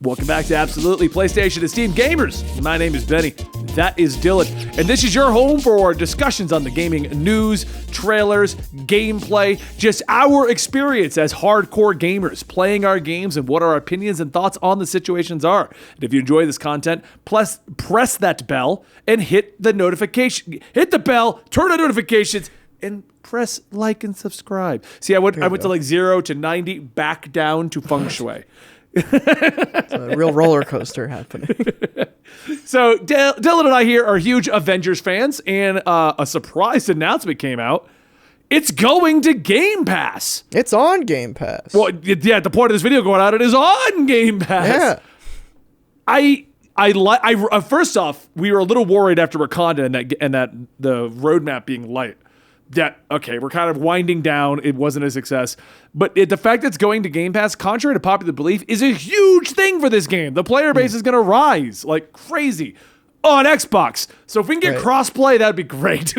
Welcome back to Absolutely PlayStation and Steam Gamers. My name is Benny. That is Dylan. And this is your home for discussions on the gaming news, trailers, gameplay, just our experience as hardcore gamers playing our games and what our opinions and thoughts on the situations are. And if you enjoy this content, press that bell and hit the notification. Hit the bell, turn on notifications, and press like and subscribe. See, I went to like 0 to 90, back down to feng shui. It's a real roller coaster happening. So Dylan and I here are huge Avengers fans, and a surprise announcement came out. It's going to Game Pass. It's on Game Pass. Well, yeah, at the point of this video going out, it is on Game Pass. Yeah. First off, we were a little worried after Wakanda and that the roadmap being light. Yeah, okay, we're kind of winding down. It wasn't a success. But the fact that it's going to Game Pass, contrary to popular belief, is a huge thing for this game. The player base is going to rise like crazy on Xbox. So if we can get cross-play, that'd be great.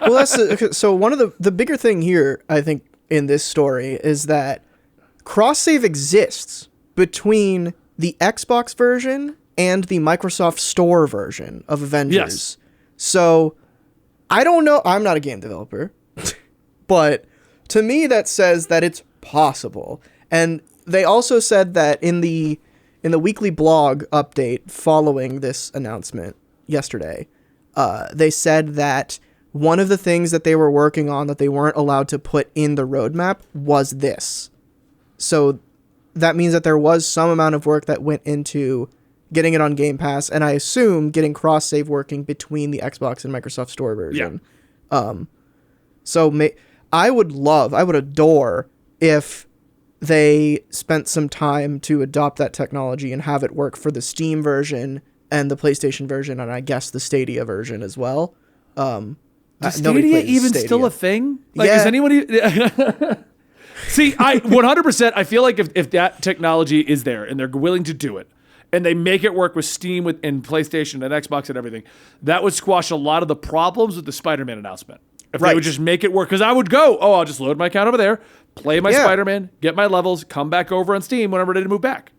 Well, so one of the bigger thing here, I think, in this story is that cross-save exists between the Xbox version and the Microsoft Store version of Avengers. Yes. So I don't know. I'm not a game developer, but to me that says that it's possible. And they also said that in the weekly blog update following this announcement yesterday, they said that one of the things that they were working on that they weren't allowed to put in the roadmap was this. So that means that there was some amount of work that went into getting it on Game Pass, and I assume getting cross-save working between the Xbox and Microsoft Store version. Yeah. I would adore if they spent some time to adopt that technology and have it work for the Steam version and the PlayStation version, and I guess the Stadia version as well. Is Stadia even still a thing? Like, is anybody... See, 100%, I feel like if that technology is there and they're willing to do it, and they make it work with Steam and PlayStation and Xbox and everything, that would squash a lot of the problems with the Spider-Man announcement. If they would just make it work, because I would go, I'll just load my account over there, play my Spider-Man, get my levels, come back over on Steam whenever I'm ready to move back.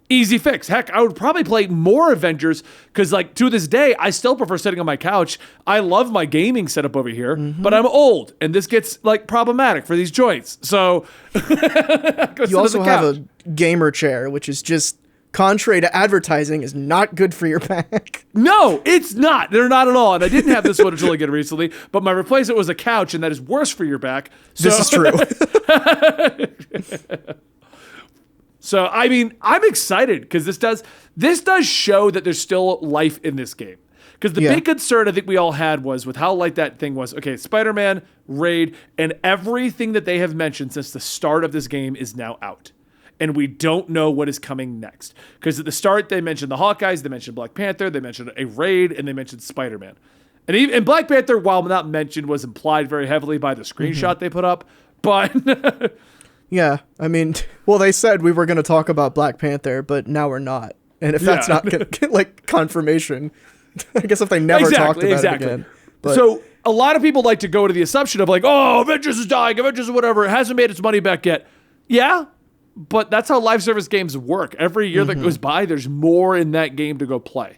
Easy fix. Heck, I would probably play more Avengers, because like to this day, I still prefer sitting on my couch. I love my gaming setup over here, but I'm old, and this gets like problematic for these joints. So you also have a gamer chair, which is just, contrary to advertising, is not good for your back. No, it's not. They're not at all. And I didn't have this one until again recently, but my replacement was a couch, and that is worse for your back. So. This is true. So, I mean, I'm excited because this does show that there's still life in this game. Because the big concern I think we all had was with how light that thing was. Okay, Spider-Man, Raid, and everything that they have mentioned since the start of this game is now out. And we don't know what is coming next. Because at the start, they mentioned the Hawkeyes, they mentioned Black Panther, they mentioned a Raid, and they mentioned Spider-Man. And Black Panther, while not mentioned, was implied very heavily by the screenshot they put up. But... Yeah, I mean, well, they said we were going to talk about Black Panther, but now we're not. And if that's not going to get, like, confirmation, I guess if they never talked about it again. But. So a lot of people like to go to the assumption of like, oh, Avengers is dying, Avengers is whatever, it hasn't made its money back yet. Yeah, but that's how live service games work. Every year that goes by, there's more in that game to go play.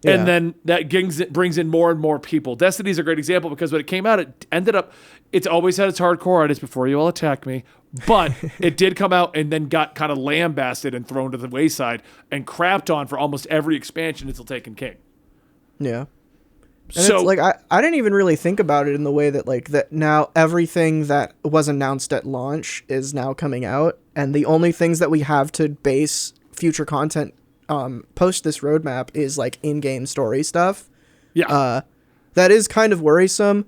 Yeah. And then that brings in more and more people. Destiny's a great example because when it came out, it's always had its hardcore artists before you all attack me. But it did come out and then got kind of lambasted and thrown to the wayside and crapped on for almost every expansion until Taken King. Yeah. And so, it's like, I didn't even really think about it in the way that, like, that now everything that was announced at launch is now coming out. And the only things that we have to base future content post this roadmap is, like, in-game story stuff. Yeah. That is kind of worrisome.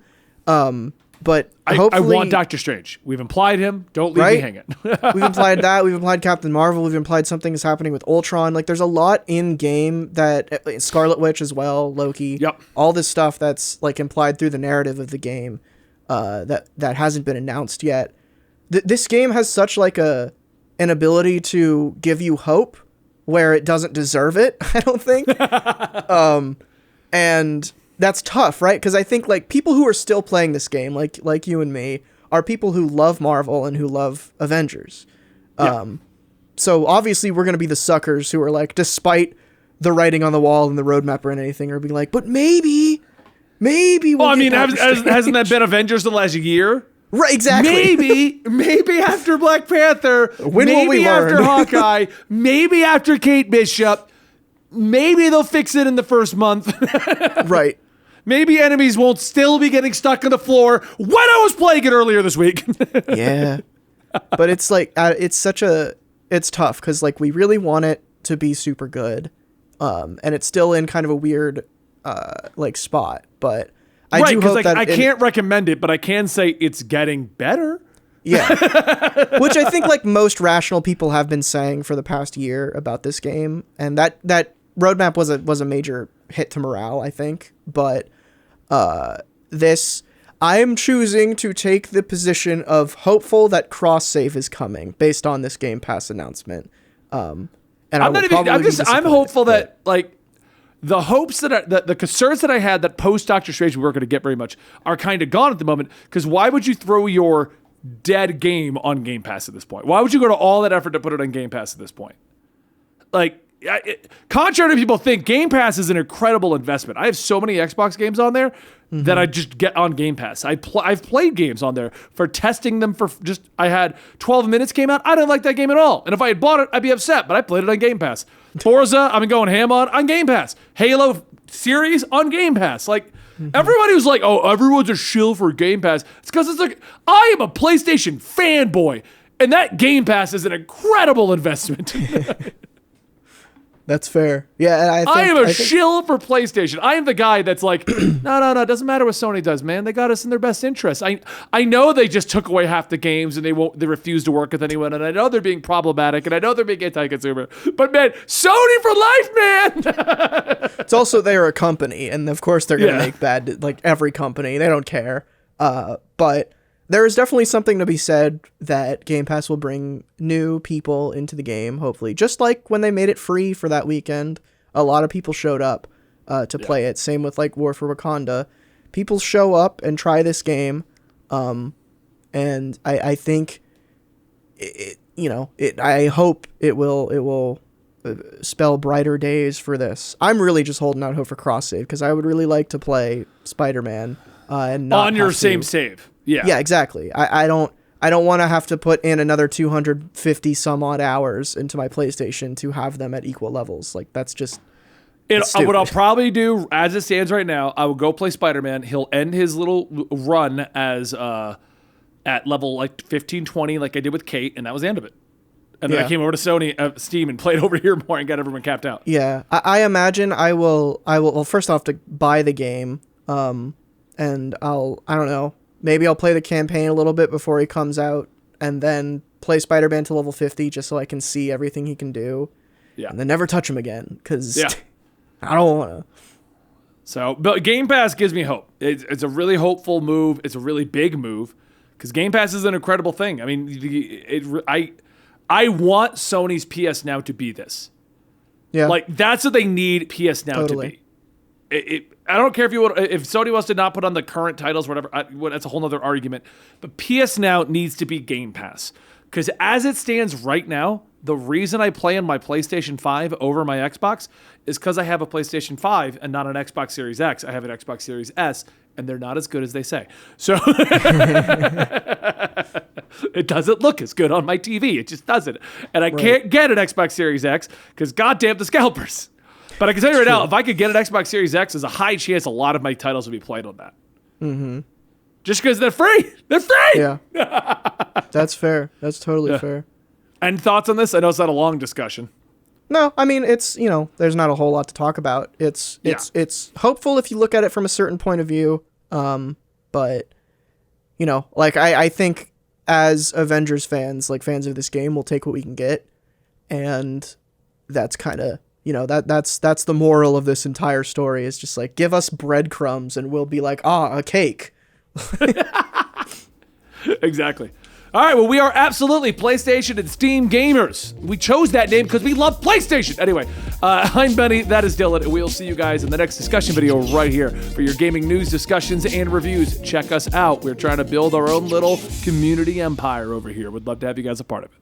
But I want Doctor Strange. We've implied him. Don't leave me hanging. We've implied that. We've implied Captain Marvel. We've implied something is happening with Ultron. Like, there's a lot in game that Scarlet Witch as well, Loki. Yep. All this stuff that's like implied through the narrative of the game that hasn't been announced yet. This game has such like an ability to give you hope where it doesn't deserve it. I don't think. And that's tough, right? Because I think like people who are still playing this game, like you and me, are people who love Marvel and who love Avengers. Yeah. So obviously we're going to be the suckers who are like, despite the writing on the wall and the roadmap or anything, are being like, but maybe we'll Well, I mean, hasn't that been Avengers the last year? Right, exactly. Maybe after Black Panther, when will we learn? After Hawkeye, maybe after Kate Bishop, maybe they'll fix it in the first month. Right. Maybe enemies won't still be getting stuck on the floor when I was playing it earlier this week. Yeah. But it's like, it's tough because like we really want it to be super good. And it's still in kind of a weird like spot, but I do hope that I can't recommend it, but I can say it's getting better. Yeah. Which I think like most rational people have been saying for the past year about this game, and that roadmap was a major hit to morale, I think. But this, I am choosing to take the position of hopeful that cross save is coming based on this Game Pass announcement. And I'm hopeful that like the hopes that the concerns that I had that post Doctor Strange we weren't going to get very much are kind of gone at the moment. Because why would you throw your dead game on Game Pass at this point? Why would you go to all that effort to put it on Game Pass at this point? Like, contrary to people think, Game Pass is an incredible investment. I have so many Xbox games on there that I just get on Game Pass. I've played games on there for testing them for just, I had 12 Minutes came out. I didn't like that game at all. And if I had bought it, I'd be upset, but I played it on Game Pass. Forza, I've been going ham on Game Pass. Halo series on Game Pass. Like, everybody was like, oh, everyone's a shill for Game Pass. It's because it's like, I am a PlayStation fanboy, and that Game Pass is an incredible investment. That's fair. Yeah, I am a shill for PlayStation. I am the guy that's like, no, it doesn't matter what Sony does, man. They got us in their best interest. I know they just took away half the games and they refuse to work with anyone, and I know they're being problematic, and I know they're being anti-consumer. But man, Sony for life, man. It's also they're a company, and of course they're gonna make bad, like every company. They don't care. But there is definitely something to be said that Game Pass will bring new people into the game, hopefully. Just like when they made it free for that weekend, a lot of people showed up to play it. Same with like War for Wakanda. People show up and try this game, and I think, I hope it will spell brighter days for this. I'm really just holding out hope for cross save because I would really like to play Spider-Man and not on your same save. Yeah, exactly. I don't want to have to put in another 250 some odd hours into my PlayStation to have them at equal levels. Like that's just what I'll probably do as it stands right now. I will go play Spider-Man. He'll end his little run as at level like 15, 20, like I did with Kate, and that was the end of it. And then I came over to Sony Steam and played over here more and got everyone capped out. Yeah, I imagine I will. Well, first off, to buy the game, and I don't know. Maybe I'll play the campaign a little bit before he comes out, and then play Spider-Man to level 50 just so I can see everything he can do. Yeah. And then never touch him again, because I don't want to. So, but Game Pass gives me hope. It's a really hopeful move. It's a really big move, because Game Pass is an incredible thing. I mean, I want Sony's PS Now to be this. Yeah. Like, that's what they need PS Now to be. I don't care if Sony wants to not put on the current titles, whatever. That's a whole nother argument. But PS Now needs to be Game Pass, because as it stands right now, the reason I play on my PlayStation 5 over my Xbox is because I have a PlayStation 5 and not an Xbox Series X. I have an Xbox Series S, and they're not as good as they say. So it doesn't look as good on my TV. It just doesn't. And I can't get an Xbox Series X because goddamn the scalpers. But I can tell you right now, if I could get an Xbox Series X, there's a high chance a lot of my titles will be played on that. Mm-hmm. Just because they're free. They're free! Yeah. That's fair. That's totally fair. And thoughts on this? I know it's not a long discussion. No, I mean, it's, there's not a whole lot to talk about. It's hopeful if you look at it from a certain point of view. But, like, I think as Avengers fans, like fans of this game, we'll take what we can get. And that's kind of... that's the moral of this entire story, is just like, give us breadcrumbs and we'll be like, a cake. Exactly. All right, well, we are absolutely PlayStation and Steam gamers. We chose that name because we love PlayStation. Anyway, I'm Benny, that is Dylan, and we'll see you guys in the next discussion video right here for your gaming news, discussions, and reviews. Check us out. We're trying to build our own little community empire over here. We'd love to have you guys a part of it.